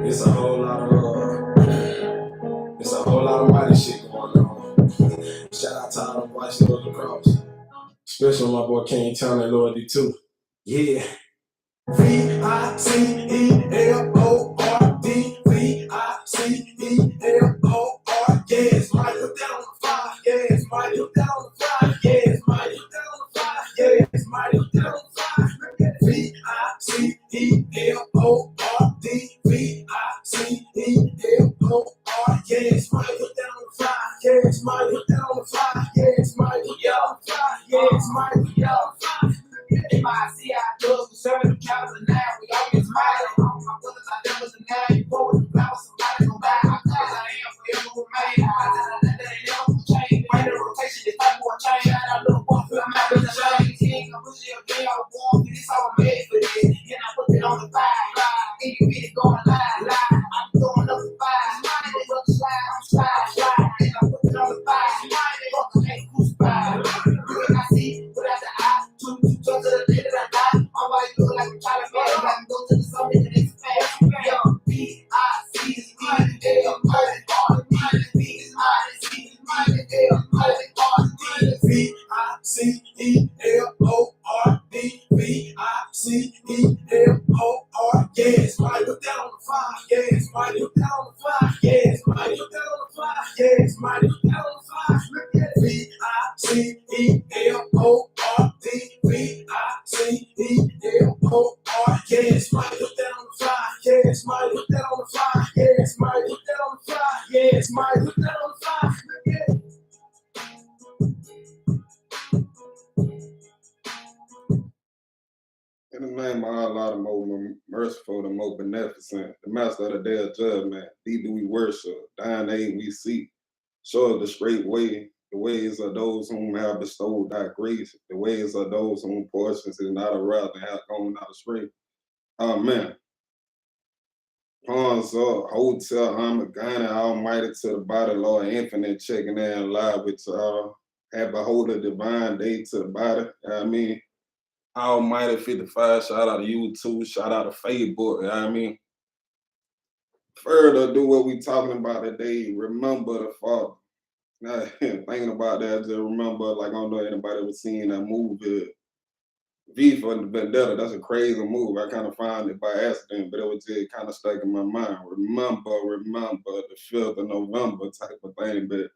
It's a whole lot of mighty shit going on. Shout out to all the boys that go across. Especially my boy King Town and Loyalty too. Yeah. Vicemord, Vicemord, yes, mighty put that on the fire, yes, mighty put that on the fire, yes, mighty put that on the fire, yes, mighty put that on the fire. Vicemord, Vicemord, yes, mighty put that on the fire, yes, mighty put that on the fire, yes, mighty put that on the fire, yes, mighty put that on the fire. MIC, I love the service, counts and now we always smiling. All my brothers, I never deny you. Forward and flowers, somebody gon' die. My cause I am forever remain. I ain't never change. Find the rotation, it's like more change. Shout out, little boy, feel my business change. King, I'm pushing your day, I was born for this, I was made for this. And I put it on the fire. And you get it going live. I'm throwing up the fire. They go to slide, I'm slide. And I put it on the fire. Fuck, I ain't crucified. You and I see, without the eye. Two to the day that I die. I'm white, look like a child of man. I can go to the summit and expand. Yo, Vicemord, yes, mighty put that on the fire, yes, mighty put that on the fire, yes, mighty put that on the fire, yes, mighty put that on the fire. Vicemord, yes, mighty put that on the fire, yes, mighty put that on the fire, yes, mighty put that on the fire, yes, mighty put that on the fire. In the name of Allah, the most merciful, the most beneficent, the master of the day of judgment, thee do we worship, thine aid we seek. Show us the straight way, the ways of those whom have bestowed thy grace, the ways of those whom portions is not a wrath and have gone out astray. Amen. Pawns up, Hotel, Ghana, Almighty to the body, Lord, Infanit, checking in live with y'all. Have a holy divine day to the body. I mean, Almighty 55, shout out to YouTube, shout out to Facebook, you know what I mean? Further do what we talking about today, remember the Father. Now, thinking about that, just remember, like, I don't know anybody ever seen that movie, V for Vendetta. That's a crazy movie. I kind of found it by accident, but it was just kind of stuck in my mind. Remember, the 5th of November type of thing, but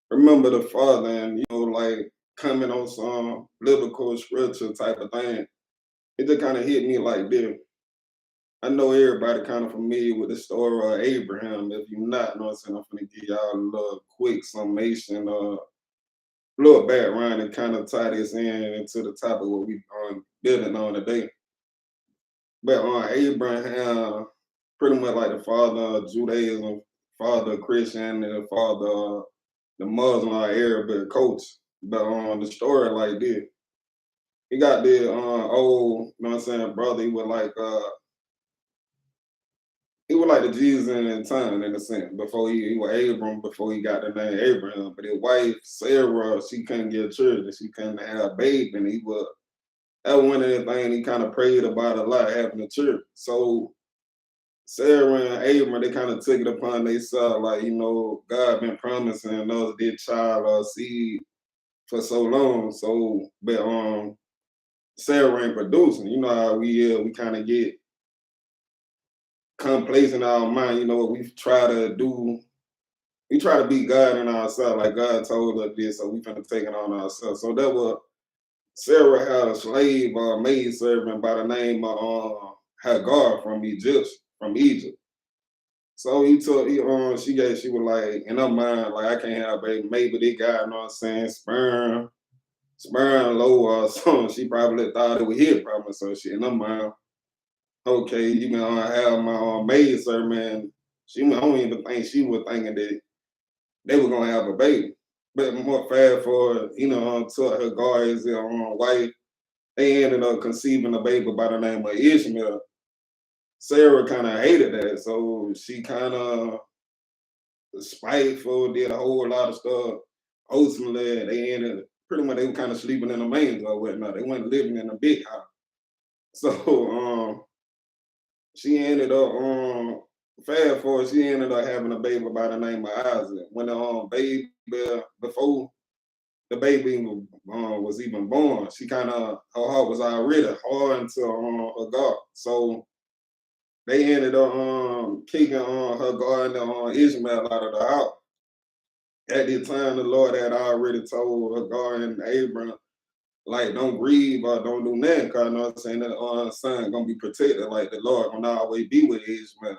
remember the Father and, like, coming on some biblical scripture type of thing. It just kind of hit me like this. I know everybody kind of familiar with the story of Abraham. If you're not, you know what I'm saying, I'm going to give y'all a little quick summation, little background and kind of tie this into the topic what we building on today. But Abraham, pretty much like the father of Judaism, father of Christianity, the father of the Muslim or Arabic coach. But the story like this. He got the old, you know what I'm saying, brother. He was like the Jesus in the time, in a sense, before he was Abram, before he got the name Abraham. But his wife, Sarah, she couldn't get children. She couldn't have a baby. And that was one of the things he kind of prayed about a lot, having a children. So Sarah and Abram, they kind of took it upon themselves, like, God been promising us this child or seed for so long. So, but Sarah ain't producing. You know how we kind of get complacent in our mind, what we try to do. We try to be God in ourselves, like God told us this, so we finna take it on ourselves. So that was Sarah had a slave maid servant by the name of Hagar from Egypt. So she was like, in her mind, like, I can't have a baby. Maybe this guy, you know what I'm saying, sperm low or something. She probably thought it was his problem. So she, in her mind, okay, you can have my maid servant. I don't even think she was thinking that they were gonna have a baby. But more fast forward, to her guards, wife, they ended up conceiving a baby by the name of Ishmael. Sarah kind of hated that, so she kind of spiteful, did a whole lot of stuff. Ultimately, they were kind of sleeping in the manger or whatnot. They weren't living in a big house. So she ended up Fast forward, she ended up having a baby by the name of Isaac. When the baby, before the baby was even born, she kind of, her heart was already hard into her God. So they ended up kicking her God and Ishmael out of the house. At the time, the Lord had already told Hagar and Abram, like, don't grieve or don't do nothing, because you know what I'm saying, the son gonna be protected, like the Lord gonna always be with Ishmael.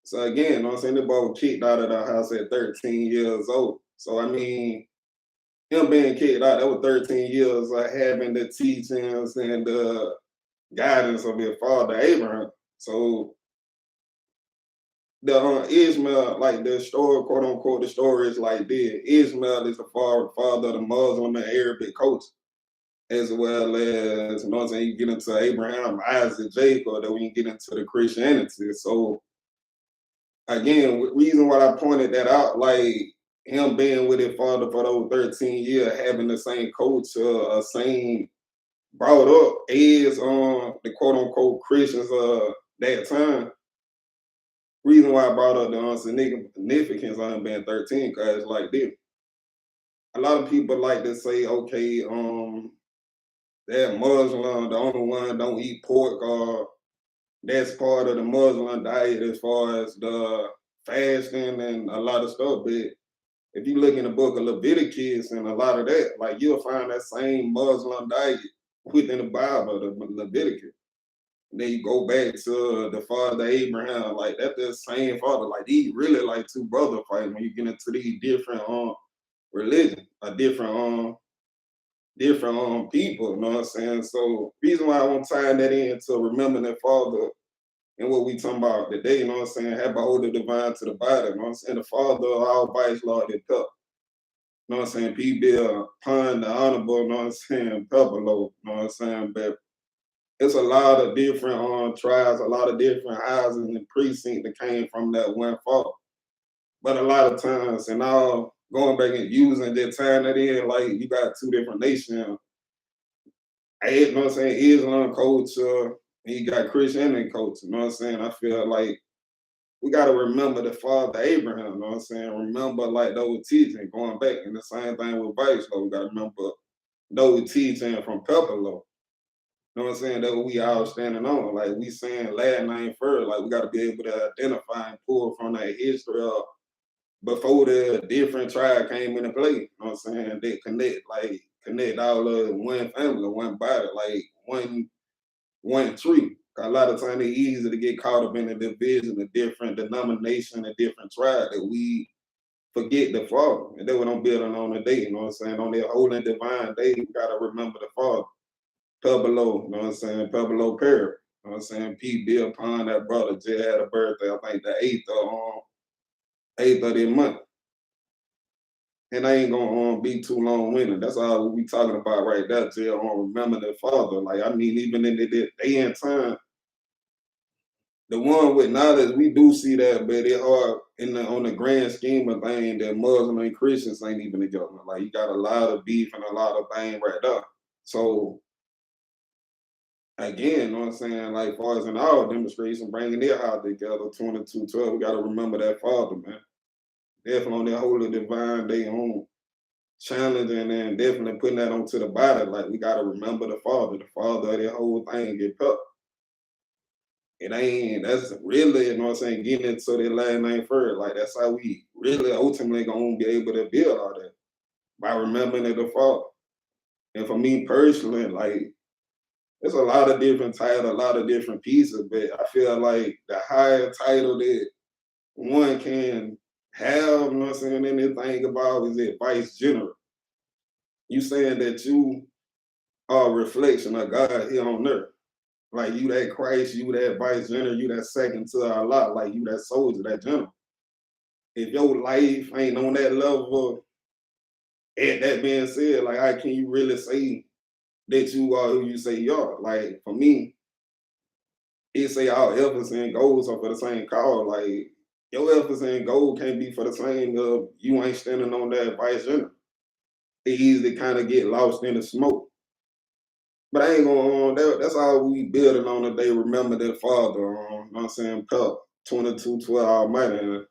So again, you know what I'm saying, the boy was kicked out of the house at 13 years old. So I mean, him being kicked out, that was 13 years of having the teachings and the guidance of his father Abraham. So the Ishmael, like the story, quote unquote, the story is like this. Ishmael is the father of the Muslim and Arabic culture, as well as, you know what I'm saying, you get into Abraham, Isaac, Jacob, then when you get into the Christianity. So again, reason why I pointed that out, like him being with his father for those 13 years, having the same culture, same brought up as the quote unquote Christians that time. Reason why I brought up the significance of him being 13, because like this. A lot of people like to say, okay, that Muslim, the only one don't eat pork, or that's part of the Muslim diet as far as the fasting and a lot of stuff. But if you look in the book of Leviticus and a lot of that, like you'll find that same Muslim diet within the Bible, the Leviticus. And then you go back to the father Abraham, like that's the same father. Like these really like two brother fights when you get into these different religion, a different people, you know what I'm saying? So reason why I want to tie that in to remember that father and what we talking about today, you know what I'm saying? Have behold the divine to the body, you know what I'm saying? The father of all vice, Lord, and cup. You know what I'm saying? P. Bill, pun the honorable, you know what I'm saying? Pepperlo, you know what I'm saying? But it's a lot of different tribes, a lot of different houses and precincts that came from that one father. But a lot of times, and all going back and using that time that in, like you got two different nations. You know what I'm saying? Islam culture, and you got Christianity culture. You know what I'm saying? I feel like we got to remember the father Abraham. You know what I'm saying? Remember like those teachings going back. And the same thing with Vice, though. We got to remember those teachings from Pepperlo. You know what I'm saying? That what we all standing on. Like we saying last name first. Like we got to be able to identify and pull from that history of before the different tribe came into play. You know what I'm saying? They connect all of one family, one body, like one tree. A lot of times it's easy to get caught up in the division, the different denomination, the different tribe that we forget the Father. And then we don't build on the day, you know what I'm saying? On that holy and divine day, we gotta remember the Father. Pebble, you know what I'm saying? Pebble Perry. You know what I'm saying? Pete Bill Pond, that brother just had a birthday, I think the eighth of this month. And I ain't gonna be too long winded. That's all we talking about right there. Just remember the Father. Like I mean, even in the day and time, the one with knowledge, we do see that, but it hard on the grand scheme of things that Muslim and Christians ain't even together. Like you got a lot of beef and a lot of things right there. So again, you know what I'm saying? Like far as in our demonstration, bringing their house together, 2212, we got to remember that Father, man. Definitely on that holy divine day on challenging and definitely putting that onto the body. Like we got to remember the Father of the whole thing get put. It ain't, that's really, you know what I'm saying, getting into the last name first. Like that's how we really ultimately gonna be able to build all that by remembering the Father. And for me personally, like there's a lot of different titles, a lot of different pieces, but I feel like the higher title that one can have, you know what I'm saying, anything about is it Vice General. You saying that you are a reflection of God here on earth. Like you that Christ, you that Vice General, you that second to Allah, like you that soldier, that general. If your life ain't on that level, and that being said, like how can you really say that you are who you say you are? Like for me, it say our efforts and goals are for the same cause. Like your efforts and goal can't be for the same you ain't standing on that Vice General. It easy to kind of get lost in the smoke. But I ain't gonna that's all we building on today. Remember that Father, you know what I'm saying, Pep. 22:12 Almighty. And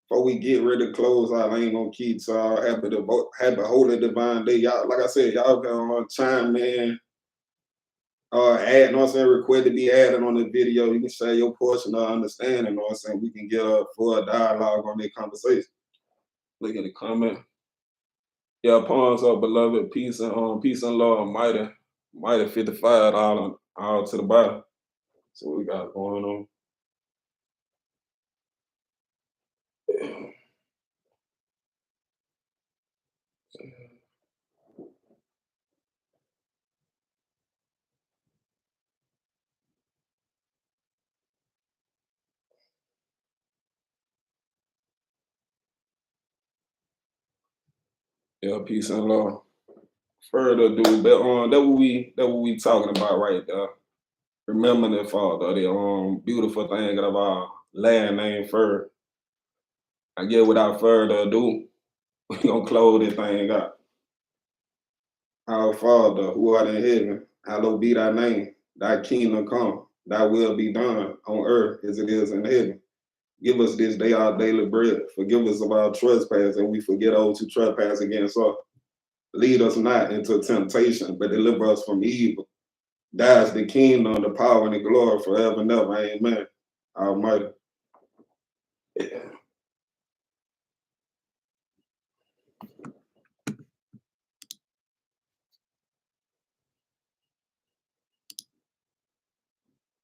before we get ready to close out, I ain't gonna keep y'all happy holy divine day. Y'all, like I said, y'all can chime in, add, you know what I'm saying, request to be added on the video. You can share your portion of understanding, you know what I'm saying? We can get a full dialogue on that conversation. Look at the comment. Yeah, pawns up, beloved. Peace and love, mighty 55 all to the bottom. So what we got going on. Yeah, peace and love. Further ado, that what we talking about right there. Remember the father, the beautiful thing of our land name Fur. I guess without further ado, we gonna close this thing out. Our Father, who art in heaven, hallowed be thy name. Thy kingdom come, thy will be done on earth as it is in heaven. Give us this day our daily bread. Forgive us of our trespasses, and we forget those who trespass against us. Lead us not into temptation, but deliver us from evil. Thine is the kingdom, the power, and the glory forever and ever. Amen. Almighty.